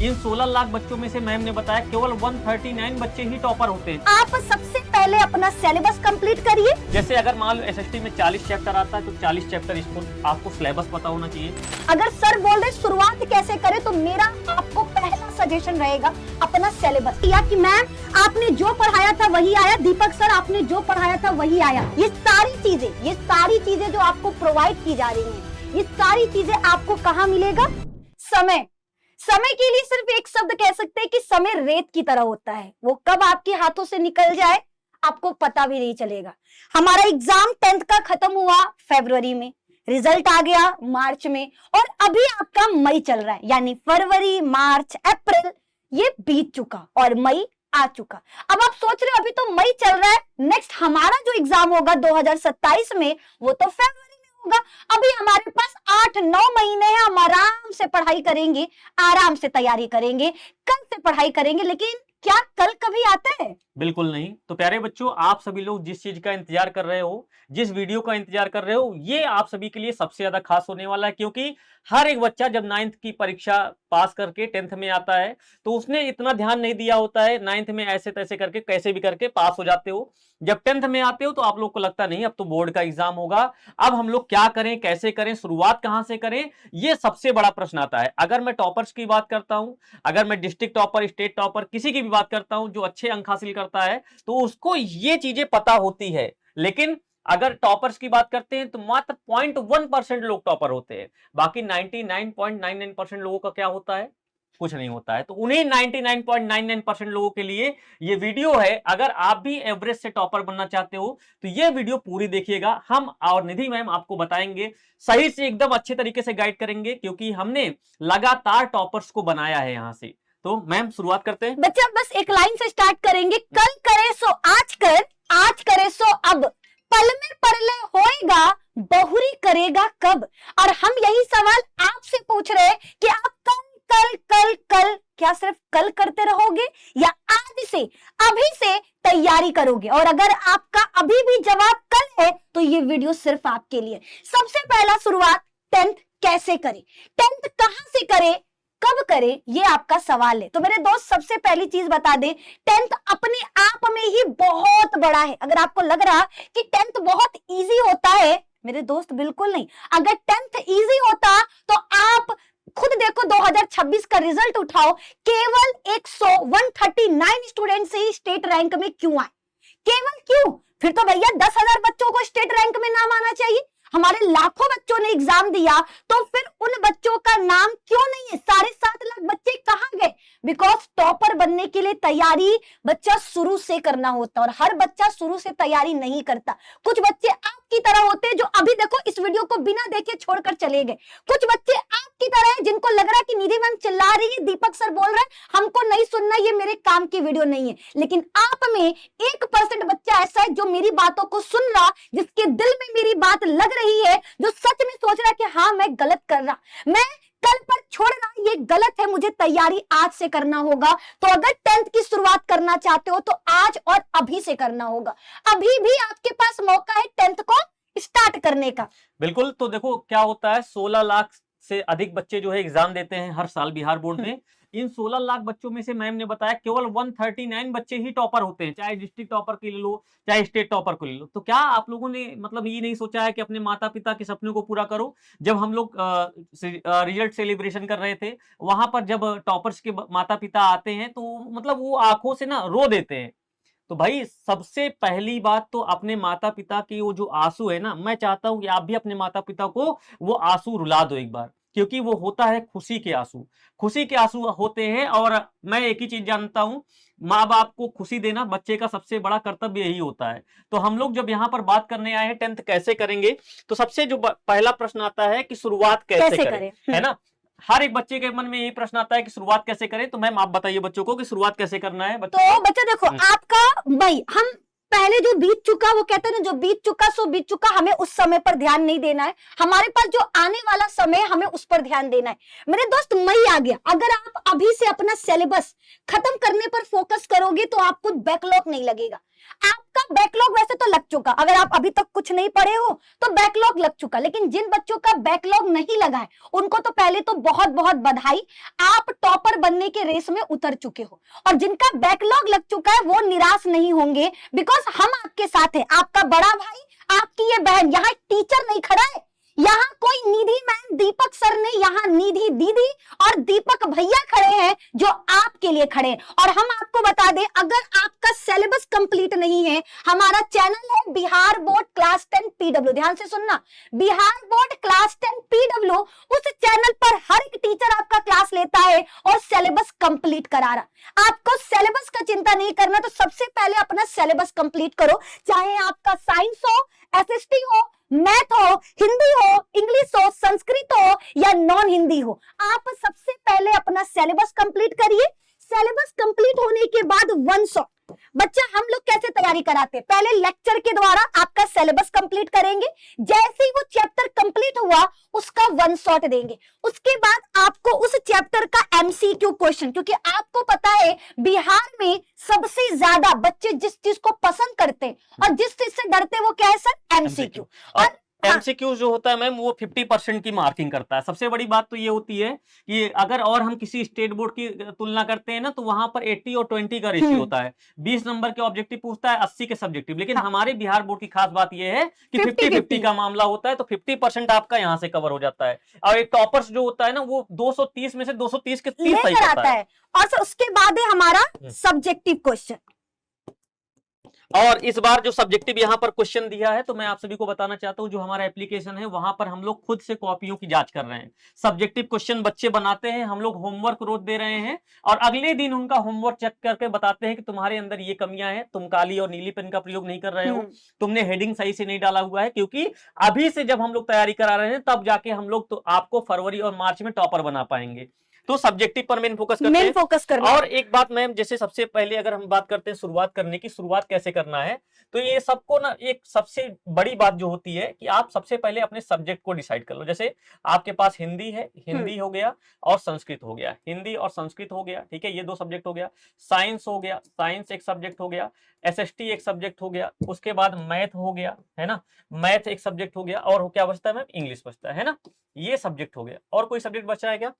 इन 16 लाख बच्चों में से मैम ने बताया केवल 139 बच्चे ही टॉपर होते हैं। आप सबसे पहले अपना सिलेबस कंप्लीट करिए। जैसे अगर मान लो एसएसटी में 40 चैप्टर आता है तो 40 चैप्टर इसको आपको सिलेबस पता होना चाहिए। अगर सर बोल रहे शुरुआत कैसे करें तो मेरा आपको पहला सजेशन रहेगा अपना सिलेबस, या कि मैम आपने जो पढ़ाया था वही आया, दीपक सर आपने जो पढ़ाया था वही आया। ये सारी चीजें जो आपको प्रोवाइड की जा रही हैं, ये सारी चीजें आपको कहाँ मिलेगा? समय के लिए सिर्फ एक शब्द कह सकते हैं कि समय रेत की तरह होता है, वो कब आपके हाथों से निकल जाए आपको पता भी नहीं चलेगा। हमारा एग्जाम 10th का खत्म हुआ फरवरी में, रिजल्ट आ गया मार्च में, और अभी आपका मई चल रहा है, यानी फरवरी, मार्च, अप्रैल ये बीत चुका और मई आ चुका। अब आप सोच रहे हो अभी तो मई चल रहा है, नेक्स्ट हमारा जो एग्जाम होगा 2027 में वो तो फरवरी में होगा। अभी हमारे पास 8-9 महीने हैं, हम आराम से पढ़ाई करेंगे, आराम से तैयारी करेंगे, कल से पढ़ाई करेंगे। लेकिन क्या कल कभी आता है? बिल्कुल नहीं। तो प्यारे बच्चों, आप सभी लोग जिस चीज का इंतजार कर रहे हो, जिस वीडियो का इंतजार कर रहे हो, ये आप सभी के लिए सबसे ज्यादा खास होने वाला है, क्योंकि हर एक बच्चा जब 9th की परीक्षा पास करके 10th में आता है तो उसने इतना ध्यान नहीं दिया होता है। 9th में ऐसे तैसे करके कैसे भी करके पास हो जाते हो, जब 10th में आते हो तो आप लोग को लगता नहीं अब तो बोर्ड का एग्जाम होगा, अब हम लोग क्या करें, कैसे करें, शुरुआत कहां से करें, ये सबसे बड़ा प्रश्न आता है। अगर मैं टॉपर्स की बात करता हूं, अगर मैं डिस्ट्रिक्ट टॉपर, स्टेट टॉपर, किसी की भी बात करता हूं जो अच्छे अंक हासिल करता है तो उसको ये चीजें पता होती है। लेकिन अगर टॉपर्स की बात करते हैं तो मात्र 0.1% लोग टॉपर होते हैं, बाकी 99.99% लोगों का क्या होता है? कुछ नहीं होता है। तो उन्हीं 99.99% लोगों के लिए ये वीडियो है। अगर आप भी एवरेज से टॉपर बनना चाहते हो तो ये वीडियो पूरी देखिएगा। हम और निधि मैम आपको बताएंगे, सही से एकदम अच्छे तरीके से गाइड करेंगे, क्योंकि हमने लगातार टॉपर्स को बनाया है यहां से। तो मैम शुरुआत करते हैं। बच्चा बस एक लाइन से स्टार्ट करेंगे, कल करे सो आज कर, आज करे सो अब, पल में परलय होएगा, बहुरी करेगा कब। और हम यही सवाल आपसे पूछ रहे हैं कि आप कल कल कल कल क्या सिर्फ कल करते रहोगे या आज से, अभी से तैयारी करोगे? और अगर आपका अभी भी जवाब कल है तो ये वीडियो सिर्फ आपके लिए। सबसे पहला शुरुआत 10th कैसे करें, 10th कहां से करें, कब करें, ये आपका सवाल है। तो मेरे दोस्त सबसे पहली चीज बता दे, 10th अपने आप में ही बहुत बड़ा है। अगर आपको लग रहा कि 10th बहुत इजी होता है, मेरे दोस्त बिल्कुल नहीं। अगर 10th इजी होता तो आप खुद देखो 2026 का रिजल्ट उठाओ, केवल 139 स्टूडेंट से ही स्टेट रैंक में क्यों आए? केवल क्यों? फिर तो भैया 10,000 बच्चों को स्टेट रैंक में नाम आना चाहिए। हमारे लाखों बच्चों ने एग्जाम दिया तो फिर उन बच्चों का नाम क्यों नहीं है? 7.5 लाख बच्चे कहां गए? बिकॉज टॉपर बनने के लिए तैयारी बच्चा शुरू से करना होता है, और हर बच्चा शुरू से तैयारी नहीं करता। कुछ बच्चे आपकी तरह होते हैं जो अभी देखो इस वीडियो को बिना देखे छोड़कर चले गए। कुछ बच्चे आपकी तरह हैं जिनको लग रहा है कि निधि मैम चिल्ला रही है, दीपक सर बोल रहे हैं, हमको नहीं सुनना, ये मेरे काम की वीडियो नहीं है। लेकिन आप में 1% बच्चा ऐसा है जो मेरी बातों को सुन रहा, जिसके दिल में मेरी बात लग रही है, जो सच में सोच रहा कि हाँ मैं गलत कर रहा, मैं कल पर छोड़ रहा, ये गलत है, मुझे तैयारी आज से करना होगा। तो अगर 10th की शुरुआत करना चाहते हो तो आज और अभी से करना होगा। अभी भी आपके पास मौका है 10th को स्टार्ट करने का। बिल्कुल। तो देखो क्या होता है, 16 लाख से अधिक बच्चे जो है एग्जाम देते हैं हर साल बिहार बोर्ड में। इन 16 लाख बच्चों में से मैम ने बताया केवल 139 बच्चे ही टॉपर होते हैं, चाहे डिस्ट्रिक्ट टॉपर के ले लो चाहे स्टेट टॉपर को ले लो। तो क्या आप लोगों ने मतलब ये नहीं सोचा है कि अपने माता पिता के सपने को पूरा करो? जब हम लोग रिजल्ट सेलिब्रेशन कर रहे थे, वहां पर जब टॉपर्स के माता पिता आते हैं तो मतलब वो आंखों से ना रो देते हैं। तो भाई सबसे पहली बात तो अपने माता पिता की वो जो आंसू है ना, मैं चाहता हूं कि आप भी अपने माता पिता को वो आंसू रुला दो एक बार, क्योंकि वो होता है खुशी के आंसू। खुशी के आंसू होते हैं। और मैं एक ही चीज जानता हूं, माँ बाप को खुशी देना बच्चे का सबसे बड़ा कर्तव्य यही होता है। तो हम लोग जब यहाँ पर बात करने आए हैं 10th कैसे करेंगे, तो सबसे जो पहला प्रश्न आता है कि शुरुआत कैसे करें, है ना? हर एक बच्चे के मन में यही प्रश्न आता है कि शुरुआत कैसे करें। तो मैम आप बताइए बच्चों को कि शुरुआत कैसे करना है। तो बच्चा देखो आपका भाई, हम पहले जो बीत चुका, वो कहते हैं ना जो बीत चुका सो बीत चुका, हमें उस समय पर ध्यान नहीं देना है। हमारे पास जो आने वाला समय हमें उस पर ध्यान देना है। मेरे दोस्त मई आ गया, अगर आप अभी से अपना सिलेबस खत्म करने पर फोकस करोगे तो आपको बैकलॉग नहीं लगेगा। आपका बैकलॉग वैसे तो लग चुका, अगर आप अभी तक कुछ नहीं पढ़े हो तो बैकलॉग लग चुका, लेकिन जिन बच्चों का बैकलॉग नहीं लगा है उनको तो पहले तो बहुत बहुत बधाई, आप टॉपर बनने के रेस में उतर चुके हो। और जिनका बैकलॉग लग चुका है वो निराश नहीं होंगे, बिकॉज हम आपके साथ हैं, आपका बड़ा भाई, आपकी ये बहन। यहाँ टीचर नहीं खड़ा है, यहाँ कोई निधि मैम, दीपक सर नहीं, यहाँ निधि दीदी और दीपक भैया खड़े हैं जो आपके लिए खड़े हैं। और हम आपको बता दें, अगर आपका सिलेबस कंप्लीट नहीं है, हमारा चैनल है बिहार बोर्ड क्लास 10 पीडब्ल्यू, ध्यान से सुनना, बिहार बोर्ड क्लास 10 पीडब्ल्यू, उस चैनल पर हर एक टीचर आपका क्लास लेता है और सिलेबस कंप्लीट करा रहा। आपको सिलेबस का चिंता नहीं करना, तो सबसे पहले अपना सिलेबस कंप्लीट करो, चाहे आपका साइंस हो, एसएसटी हो, मैथ हो, हिंदी हो, इंग्लिश हो, संस्कृत हो या नॉन हिंदी हो। आप सबसे पहले अपना सिलेबस कंप्लीट करिए। सिलेबस कंप्लीट होने के बाद वन शॉट, बच्चा हम लोग कैसे तैयारी कराते हैं, पहले लेक्चर के द्वारा आपका सिलेबस कंप्लीट करेंगे, जैसे ही वो चैप्टर कंप्लीट हुआ उसका वन शॉट देंगे, उसके बाद आपको उस चैप्टर का एमसीक्यू क्वेश्चन, क्योंकि आपको पता है बिहार में सबसे ज्यादा बच्चे जिस चीज को पसंद करते हैं और जिस चीज से डरते हैं वो क्या है सर, एमसीक्यू। और एमसीक्यू जो होता है मैम वो 50% की मार्किंग करता है। सबसे बड़ी बात तो ये होती है कि अगर और हम किसी स्टेट बोर्ड की तुलना करते हैं ना, तो वहां पर 80 और 20 का रेशियो होता है, 20 नंबर के ऑब्जेक्टिव पूछता है, 80 के सब्जेक्टिव। लेकिन हमारे बिहार बोर्ड की खास बात ये है कि 50-50 का मामला होता है, तो 50% आपका यहाँ से कवर हो जाता है। और एक टॉपर्स जो होता है ना, वो 230 में से 230 के 30 सही करता है। और सर उसके बाद है हमारा सब्जेक्टिव क्वेश्चन। और इस बार जो सब्जेक्टिव यहाँ पर क्वेश्चन दिया है, तो मैं आप सभी को बताना चाहता हूँ, जो हमारा एप्लीकेशन है वहां पर हम लोग खुद से कॉपियों की जांच कर रहे हैं। सब्जेक्टिव क्वेश्चन बच्चे बनाते हैं, हम लोग होमवर्क रोज दे रहे हैं और अगले दिन उनका होमवर्क चेक करके बताते हैं कि तुम्हारे अंदर ये कमियां हैं, तुम काली और नीली पेन का प्रयोग नहीं कर रहे हो, तुमने हेडिंग सही से नहीं डाला हुआ है। क्योंकि अभी से जब हम लोग तैयारी करा रहे हैं, तब जाके हम लोग तो आपको फरवरी और मार्च में टॉपर बना पाएंगे। तो सब्जेक्टिव पर मेन फोकस करते हैं। और एक बात मैम, जैसे सबसे पहले अगर हम बात करते हैं शुरुआत करने की, शुरुआत कैसे करना है, तो ये सबको ना एक सबसे बड़ी बात जो होती है कि आप सबसे पहले अपने सब्जेक्ट को डिसाइड कर लो। जैसे आपके पास हिंदी है, हिंदी हो गया और संस्कृत हो गया, हिंदी और संस्कृत हो गया, ठीक है, ये 2 सब्जेक्ट हो गया। साइंस हो गया, साइंस एक सब्जेक्ट हो गया, एसएसटी एक सब्जेक्ट हो गया, उसके बाद मैथ हो गया, है ना, मैथ एक सब्जेक्ट हो गया, और क्या बचता है मैम, इंग्लिश बचता है ना, ये सब्जेक्ट हो गया। और कोई सब्जेक्ट बचा है क्या,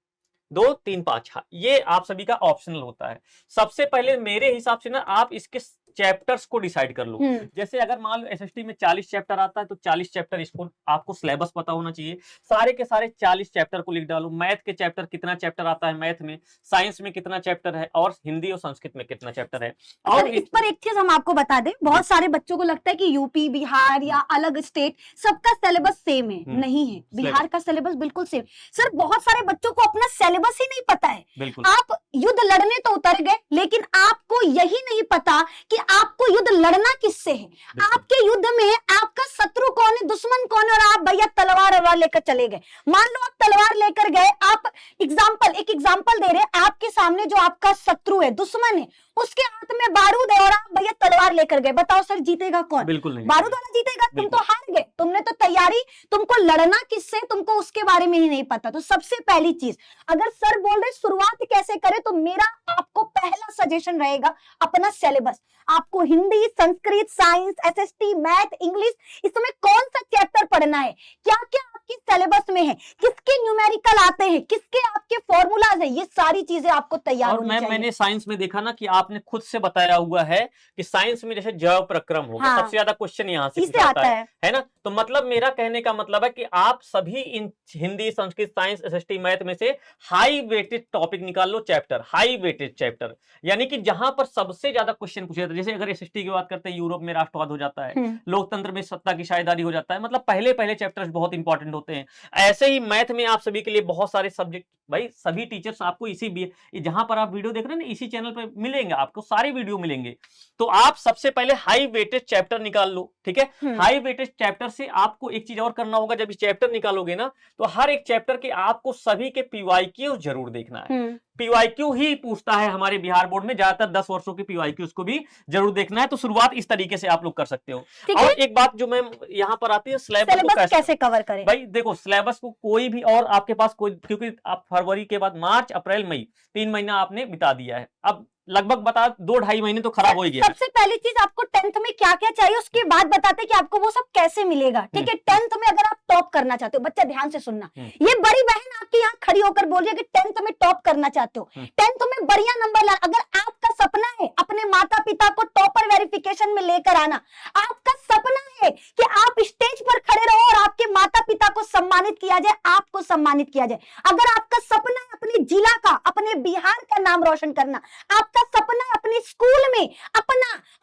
2, 3, 5, हाँ, ये आप सभी का ऑप्शनल होता है। सबसे पहले मेरे हिसाब से ना आप इसके चैप्टर्स को डिसाइड कर लो। जैसे अगर मान लो एसएसटी में 40 चैप्टर आता है, तो 40 चैप्टर इसको आपको सिलेबस पता होना चाहिए, सारे के सारे 40 चैप्टर को लिख डालो। मैथ के चैप्टर, कितना चैप्टर आता है मैथ में, साइंस में कितना चैप्टर है, और हिंदी और संस्कृत में कितना चैप्टर है। और इस पर एक चीज हम आपको बता दें, बहुत सारे बच्चों को लगता है कि यूपी, बिहार या अलग स्टेट सबका सिलेबस सेम है, नहीं है, बिहार का सिलेबस बिल्कुल सेम। सर बहुत सारे बच्चों को अपना सिलेबस ही नहीं पता है। आप युद्ध लड़ने तो उतर गए, लेकिन आपको यही नहीं पता कि आपको युद्ध लड़ना किससे है, आपके युद्ध में आपका शत्रु कौन है, दुश्मन कौन है, और आप भैया तलवार लेकर चले गए। मान लो आप तलवार लेकर गए, आप एक एग्जांपल दे रहे हैं, आपके सामने जो आपका शत्रु है, दुश्मन है, उसके हाथ में बारूद है और आप भैया तलवार लेकर गए, बताओ सर जीतेगा कौन? बिल्कुल नहीं, बारूद वाला जीतेगा। तुम तो हार गए, तुमने तो तैयारी, तुमको लड़ना किससे, तुमको उसके बारे में ही नहीं पता। तो सबसे पहली चीज, अगर सर बोल रहे शुरुआत कैसे करें, तो मेरा आपको पहला सजेशन रहेगा अपना सिलेबस। आपको Hindi, Sanskrit, science, SST, math, English, इसमें कौन सा चैप्टर पढ़ना है, क्या क्या आपके सिलेबस में है, किसके न्यूमेरिकल आते हैं, किसके आपके फॉर्मूलाज है, ये सारी चीजें आपको तैयार होनी चाहिए। मैंने साइंस में देखा ना कि आपने खुद से बताया हुआ है कि साइंस में जैसे जैव प्रक्रम होगा, सबसे ज्यादा क्वेश्चन यहाँ से आता है ना। तो मतलब मेरा कहने का मतलब है कि आप सभी इन Hindi, Sanskrit, science, SST, math में से हाई वेटेड टॉपिक निकाल लो, चैप्टर, हाई वेटेड चैप्टर, यानी कि जहां पर सबसे ज्यादा क्वेश्चन पूछे जाते हैं। जैसे अगर एसएसटी की बात करते हैं, यूरोप में राष्ट्रवाद हो जाता है, लोकतंत्र में सत्ता की साझेदारी हो जाता है, मतलब पहले चैप्टर्स बहुत इंपॉर्टेंट होते हैं। ऐसे ही मैथ में आप सभी के लिए बहुत सारे सब्जेक्ट, भाई सभी टीचर्स आपको इसी जहां पर आप वीडियो देख रहे हैं ना, इसी चैनल पर मिलेंगे, आपको सारे वीडियो मिलेंगे। तो आप सबसे पहले हाई वेटेज चैप्टर निकाल लो, ठीक है। हाई वेटेज चैप्टर से आपको एक चीज और करना होगा, जब इस चैप्टर निकालोगे ना, तो हर एक चैप्टर के आपको सभी के पीवाईक्यू जरूर देखना है। पीवाईक्यू ही पूछता है हमारे बिहार बोर्ड में, ज्यादातर 10 वर्षों की पीवाईक्यू उसको भी जरूर देखना है। तो शुरुआत इस तरीके से आप लोग कर सकते हो। और एक बात जो मैम यहाँ पर आती है, सिलेबस को कैसे कवर करें। भाई देखो, सिलेबस को कोई भी, और आपके पास कोई, क्योंकि आप फरवरी के बाद मार्च, अप्रैल, मई 3 महीना आपने बिता दिया है, अब लगभग बता 2-2.5 महीने तो खराब हो ही गया है। सबसे पहली चीज आपको 10th में क्या क्या चाहिए उसके बाद बताते कि आपको वो सब कैसे मिलेगा। ठीक है, 10th में अगर आप टॉप करना चाहते हो, बच्चा ध्यान से सुनना, ये बड़ी बहन आपके यहाँ खड़ी होकर बोल रही है कि 10th में टॉप करना चाहते हो, 10th में बढ़िया नंबर ला, अगर आपका सपना है अपने माता पिता को टॉपर वेरिफिकेशन में लेकर आना, आपका सपना है कि आप स्टेज पर खड़े रहो और आपके माता पिता को सम्मानित किया जाए, आपको सम्मानित किया जाए, अगर आपका सपना है अपने जिला का, अपने बिहार का नाम रोशन करना, आपका सपना है अपने स्कूल में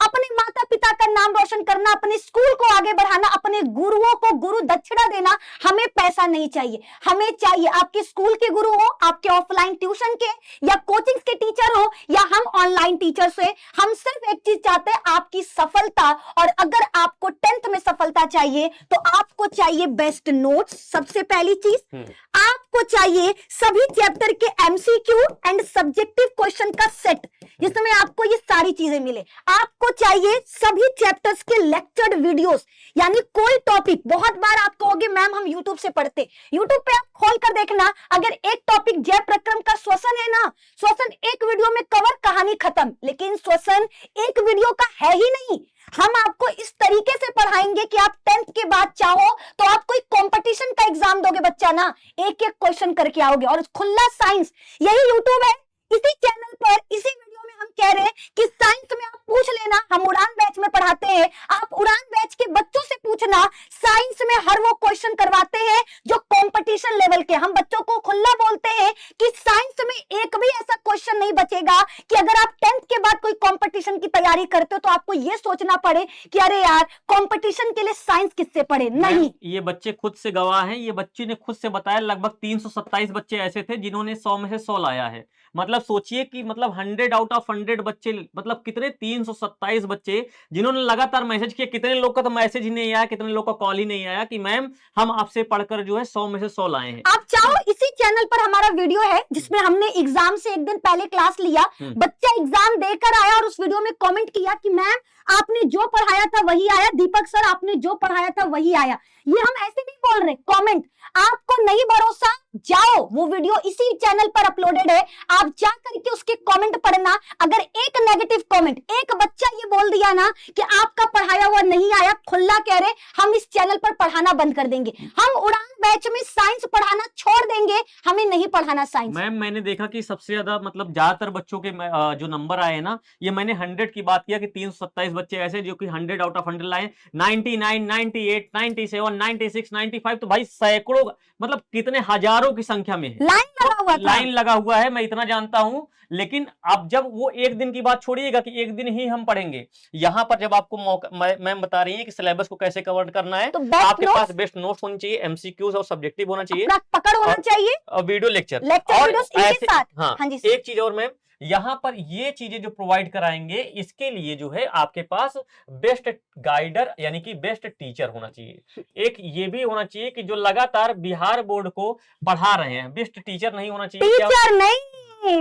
अपने माता पिता का नाम रोशन करना, अपने स्कूल को आगे बढ़ाना, अपने गुरुओं को गुरु दक्षिणा देना, हमें पैसा नहीं चाहिए, हमें चाहिए आपके स्कूल के गुरु हो, आपके ऑफलाइन ट्यूशन के या कोचिंग के टीचर हो या हम ऑनलाइन टीचर से, हम सिर्फ एक चीज चाहते हैं, आपकी सफलता। और अगर आपको 10th में सफलता चाहिए तो आपको चाहिए बेस्ट नोट्स, सबसे पहली चीज आपको चाहिए सभी चैप्टर के एमसीक्यू एंड सब्जेक्टिव क्वेश्चन का सेट, जिसमें आपको ये सारी चीजें मिले। आपको चाहिए सभी चैप्टर्स के लेक्चर्ड वीडियोस, यानी कोई टॉपिक, बहुत बार आप कहोगे मैम हम यूट्यूब से पढ़ते, यूट्यूब पे आप खोल कर देखना, अगर एक टॉपिक जय प्रक्रम का श्वसन है ना, श्वसन एक वीडियो में कवर, कहानी खत्म, लेकिन श्वसन एक वीडियो का है ही नहीं। हम आपको इस तरीके से पढ़ाएंगे कि आप 10th के बाद चाहो तो आप कोई कंपटीशन का एग्जाम दोगे बच्चा ना, एक एक क्वेश्चन करके आओगे। और खुला साइंस, यही यूट्यूब है, इसी चैनल पर, इसी वीडियो में हम कह रहे हैं कि साइंस में आप पूछ लेना, हम उड़ान बैच में पढ़ाते हैं, आप उड़ान बैच के बच्चों से पूछना, साइंस में हर वो क्वेश्चन करवाते हैं जो कंपटीशन लेवल के। हम बच्चों को खुला बोलते हैं कि साइंस में एक भी ऐसा क्वेश्चन नहीं बचेगा कि अगर आप 10th के बाद कोई कंपटीशन की तैयारी करते हो तो आपको ये सोचना पड़े कि अरे यार कंपटीशन के लिए साइंस किससे पढ़े। नहीं, ये बच्चे खुद से गवाह हैं, ये बच्ची ने खुद से बताया, लगभग 327 बच्चे ऐसे थे जिन्होंने 100 में से 100 लाया है। मतलब सोचिए कि मतलब 100 आउट ऑफ 100 बच्चे, मतलब कितने 327 बच्चे जिन्होंने लगातार मैसेज किया। कितने लोग का तो मैसेज ही नहीं आया, कितने लोग का कॉल ही नहीं आया कि मैम हम आपसे पढ़कर जो है 100 में से 100 लाए हैं। आप चाहो इसी चैनल पर हमारा वीडियो है जिसमें हमने एग्जाम से एक दिन पहले क्लास लिया, बच्चा एग्जाम देकर आया और उस वीडियो में कमेंट किया कि मैम आपने जो पढ़ाया था वही आया, दीपक सर आपने जो पढ़ाया था वही आया। ये हम ऐसे नहीं बोल रहे, कमेंट। आपको नहीं भरोसा, जाओ, वो वीडियो इसी चैनल पर अपलोडेड है, आप जा करके उसके कमेंट पढ़ना। अगर एक नेगेटिव कमेंट, एक बच्चा ये बोल दिया ना कि आपका पढ़ाया हुआ नहीं आया, खुला कह रहे हम इस चैनल पर पढ़ाना बंद कर देंगे, हम उड़ान बैच में साइंस पढ़ाना छोड़ देंगे, हमें नहीं पढ़ाना साइंस। मैम मैंने देखा कि सबसे ज्यादा मतलब ज्यादातर बच्चों के जो नंबर आए ना, ये मैंने 100 की बात किया कि 327 बच्चे ऐसे जो कि 100 आउट ऑफ 100 लाए, 99, 98, 97, 96, 95, तो भाई सैकड़ों, मतलब कितने हजारों की संख्या में है। लाइन लगा हुआ था, लाइन लगा हुआ है, मैं इतना जानता हूं। लेकिन अब जब वो एक दिन की बात छोड़िएगा कि एक दिन ही हम पढ़ेंगे, यहाँ पर जब आपको मौका, मैम बता रही है कि सिलेबस को कैसे कवर करना है, तो आपके पास बेस्ट नोट्स होनी चाहिए, एमसीक्यूज और सब्जेक्टिव होना चाहिए, पकड़ होना चाहिए, और वीडियो लेक्चर और इसके साथ। हाँ हाँ जी, एक चीज और मैम, यहाँ पर ये चीजें जो प्रोवाइड कराएंगे, इसके लिए जो है आपके पास बेस्ट गाइडर यानी कि बेस्ट टीचर होना चाहिए। एक ये भी होना चाहिए कि जो लगातार बिहार बोर्ड को पढ़ा रहे हैं, बेस्ट टीचर नहीं होना चाहिए। टीचर नहीं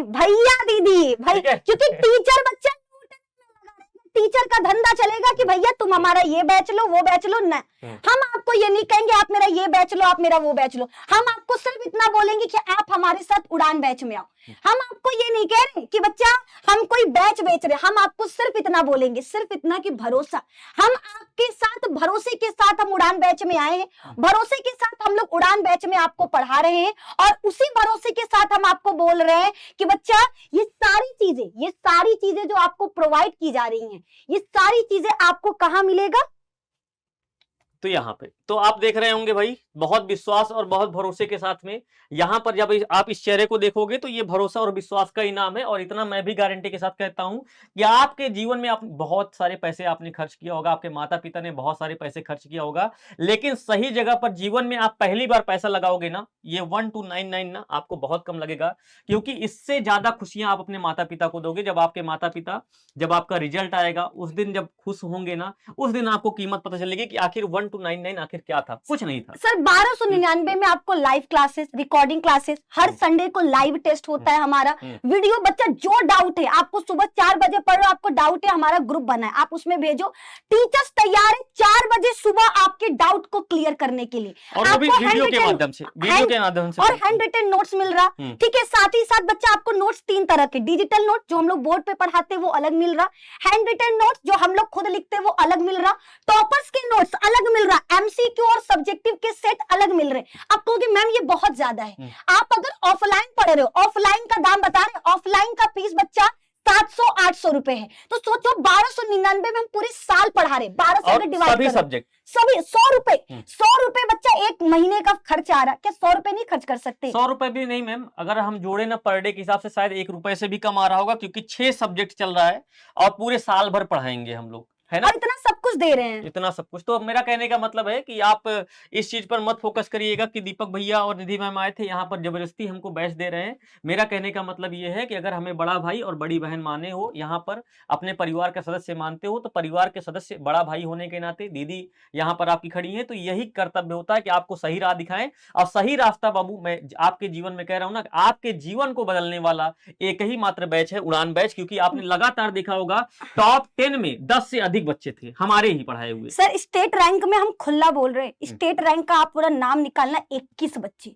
भैया दीदी, भाई, क्योंकि टीचर बच्चा टीचर का धंधा चलेगा कि भैया तुम हमारा ये बैच लो वो बैच लो ना, हम आपको ये नहीं कहेंगे आप मेरा ये बैच लो आप मेरा वो बैच लो, हम आपको सिर्फ इतना बोलेंगे कि आप हमारे साथ उड़ान बैच में आओ। हम आपको ये नहीं कह रहे कि बच्चा हम कोई बैच बेच रहे, हम आपको सिर्फ इतना बोलेंगे, सिर्फ इतना कि भरोसा, हम आपके साथ भरोसे के साथ हम उड़ान बैच में आए हैं, भरोसे के साथ हम लोग उड़ान बैच में आपको पढ़ा रहे हैं, और उसी भरोसे के साथ हम आपको बोल रहे हैं कि बच्चा ये सारी चीजें जो आपको प्रोवाइड की जा रही हैं, ये सारी चीजें आपको कहाँ मिलेगा? तो यहाँ पे तो आप देख रहे होंगे भाई, बहुत विश्वास और बहुत भरोसे के साथ में यहाँ पर जब आप इस चेहरे को देखोगे तो ये भरोसा और विश्वास का इनाम है। और इतना मैं भी गारंटी के साथ कहता हूं कि आपके जीवन में आप बहुत सारे पैसे आपने खर्च किया होगा, आपके माता पिता ने बहुत सारे पैसे खर्च किया होगा, लेकिन सही जगह पर जीवन में आप पहली बार पैसा लगाओगे ना, ये 1299 ना आपको बहुत कम लगेगा, क्योंकि इससे ज्यादा खुशियां आप अपने माता पिता को दोगे। जब आपके माता पिता, जब आपका रिजल्ट आएगा उस दिन जब खुश होंगे ना, उस दिन आपको कीमत पता चलेगी कि आखिर 1299 आखिर क्या था, कुछ नहीं था। सर 1299 में आपको लाइव क्लासेस, रिकॉर्डिंग क्लासेस, हर संडे को लाइव टेस्ट होता है हमारा वीडियो। बच्चा जो डाउट है, आपको सुबह 4 बजे पढ़ रहे हो, आपको डाउट है, हमारा ग्रुप बना है, आप उसमें भेजो। टीचर्स तैयार है 4 बजे सुबह आपके डाउट को क्लियर करने के लिए, और वो भी वीडियो के माध्यम से, और हैंड रिटन नोट्स मिल रहा। ठीक है, साथ ही साथ बच्चा आपको नोट्स 3 तरह के, डिजिटल नोट जो हम लोग बोर्ड पे पढ़ाते हैं वो अलग मिल रहा, हैंड रिटन नोट्स जो हम लोग खुद लिखते हैं वो अलग मिल रहा, टॉपर्स के नोट्स अलग मिल रहा, एमसीक्यू और सब्जेक्टिव के सेट अलग मिल रहे। आप कहोगे मैम ये बहुत ज्यादा है। आप अगर ऑफलाइन पढ़ रहे हो, ऑफलाइन का दाम बता रहे, ऑफलाइन का फीस बच्चा 700-800 रुपए है, तो सोचो 1299 में हम पूरे साल पढ़ा रहे, 12 से अगर डिवाइड करें सब्जेक्ट सभी 100 रुपए बच्चा एक महीने का खर्च आ रहा है। क्या 100 रुपए नहीं खर्च कर सकते? 100 रुपए भी नहीं मैम, अगर हम जोड़े ना पर डे के हिसाब से शायद 1 रुपए से भी कम आ रहा होगा, क्योंकि 6 सब्जेक्ट चल रहा है और पूरे साल भर पढ़ाएंगे हम लोग, है ना, और इतना सब कुछ दे रहे हैं, इतना सब कुछ। तो मेरा कहने का मतलब है कि आप इस चीज पर मत फोकस करिएगा कि दीपक भैया और निधि मैम आए थे यहाँ पर जबरदस्ती हमको बैच दे रहे हैं। मेरा कहने का मतलब ये है कि अगर हमें बड़ा भाई और बड़ी बहन माने हो, यहाँ पर अपने परिवार का सदस्य मानते हो, तो परिवार के सदस्य बड़ा भाई होने के नाते दीदी यहाँ पर आपकी खड़ी है, तो यही कर्तव्य होता है कि आपको सही राह दिखाएं। और सही रास्ता बाबू मैं आपके जीवन में कह रहा हूँ ना, आपके जीवन को बदलने वाला एक ही मात्र बैच है, उड़ान बैच। क्योंकि आपने लगातार देखा होगा टॉप 10 में 10 से अधिक बच्चे थे हमारे ही पढ़ाए हुए। सर स्टेट रैंक में हम खुला बोल रहे हैं, स्टेट रैंक का आप पूरा नाम निकालना, 21 बच्चे,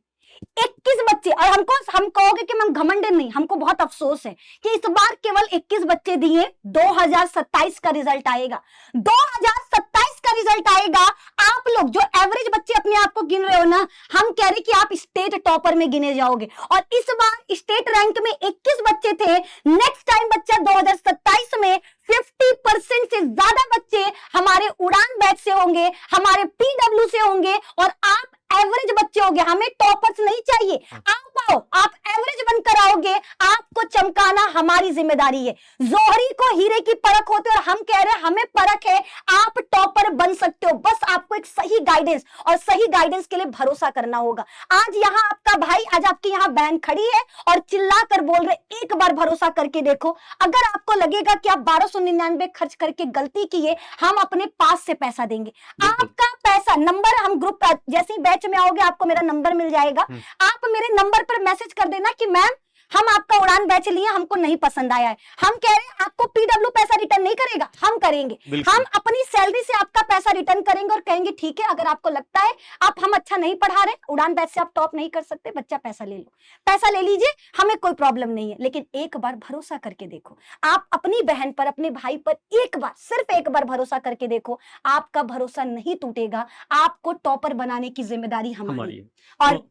21 बच्चे। और हम कहोगे कि हम घमंड नहीं, हमको बहुत अफसोस है कि इस बार केवल 21 बच्चे दिए। 2027 का रिजल्ट आएगा, 2027 का रिजल्ट आएगा। आप लोग जो एवरेज बच्चे अपने आप को गिन रहे हो ना, हम कह रहे कि आप स्टेट टॉपर में गिने जाओगे। और इस बार स्टेट रैंक में 21 बच्चे थे, नेक्स्ट टाइम बच्चा 2027 में 50% से ज्यादा बच्चे हमारे उड़ान बैच से होंगे, हमारे पीडब्ल्यू से होंगे, और आप एवरेज बच्चे होंगे। हमें टॉपर्स नहीं चाहिए, आप आओ, आप एवरेज बनकर आओगे, आपको चमकाना हमारी जिम्मेदारी है। जोहरी को हीरे की परख होती है और हम कह रहे हैं हमें परख है, आप टॉपर बन सकते हो, बस आपको एक सही गाइडेंस, और सही गाइडेंस के लिए भरोसा करना होगा। आज यहाँ आपका भाई, आज आपकी यहाँ बहन खड़ी है और चिल्ला कर बोल रहे, एक बार भरोसा करके देखो। अगर आपको लगेगा कि आप 1299 खर्च करके गलती की है, हम अपने पास से पैसा देंगे, आपका पैसा नंबर, हम ग्रुप जैसे ही बैच में आओगे आपको मेरा नंबर मिल जाएगा, आप मेरे नंबर पर मैसेज कर देना कि मैम हम आपका उड़ान बैच लिए, हमको नहीं पसंद आया है। हम कह रहे हैं आपको पीडब्ल्यू पैसा रिटर्न नहीं करेगा, हम करेंगे, हम अपनी सैलरी से आपका पैसा रिटर्न करेंगे और कहेंगे ठीक है, अगर आपको लगता है हम अच्छा नहीं पढ़ा रहे, उड़ान बैच से आप टॉप नहीं कर सकते, बच्चा पैसा ले लो, पैसा ले लीजिए, हमें कोई प्रॉब्लम नहीं है। लेकिन एक बार भरोसा करके देखो, आप अपनी बहन पर, अपने भाई पर एक बार, सिर्फ एक बार भरोसा करके देखो, आपका भरोसा नहीं टूटेगा। आपको टॉपर बनाने की जिम्मेदारी हमारी है। और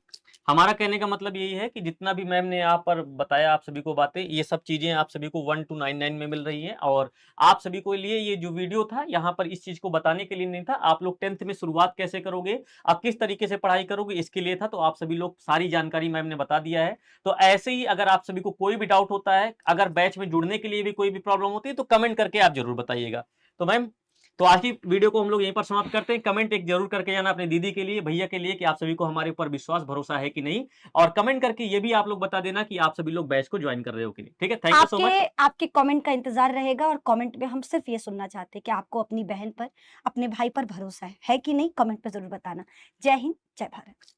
हमारा कहने का मतलब यही है कि जितना भी मैम ने यहाँ पर बताया आप सभी को बातें, ये सब चीजें आप सभी को 1299 में मिल रही हैं। और आप सभी को लिए ये जो वीडियो था यहाँ पर इस चीज को बताने के लिए नहीं था, आप लोग 10th में शुरुआत कैसे करोगे, आप किस तरीके से पढ़ाई करोगे, इसके लिए था। तो आप सभी लोग सारी जानकारी मैम ने बता दिया है। तो ऐसे ही अगर आप सभी को कोई भी डाउट होता है, अगर बैच में जुड़ने के लिए भी कोई भी प्रॉब्लम होती है, तो कमेंट करके आप जरूर बताइएगा। तो मैम, तो आज की वीडियो को हम लोग यहीं पर समाप्त करते हैं। कमेंट एक जरूर करके जाना अपनी दीदी के लिए, भैया के लिए, कि आप सभी को हमारे ऊपर विश्वास भरोसा है कि नहीं। और कमेंट करके ये भी आप लोग बता देना कि आप सभी लोग बैच को ज्वाइन कर रहे हो कि नहीं। ठीक है, थैंक यू सो मच। आपके कमेंट का इंतजार रहेगा, और कमेंट में हम सिर्फ ये सुनना चाहते हैं कि आपको अपनी बहन पर, अपने भाई पर भरोसा है कि नहीं। कमेंट पर जरूर बताना। जय हिंद, जय भारत।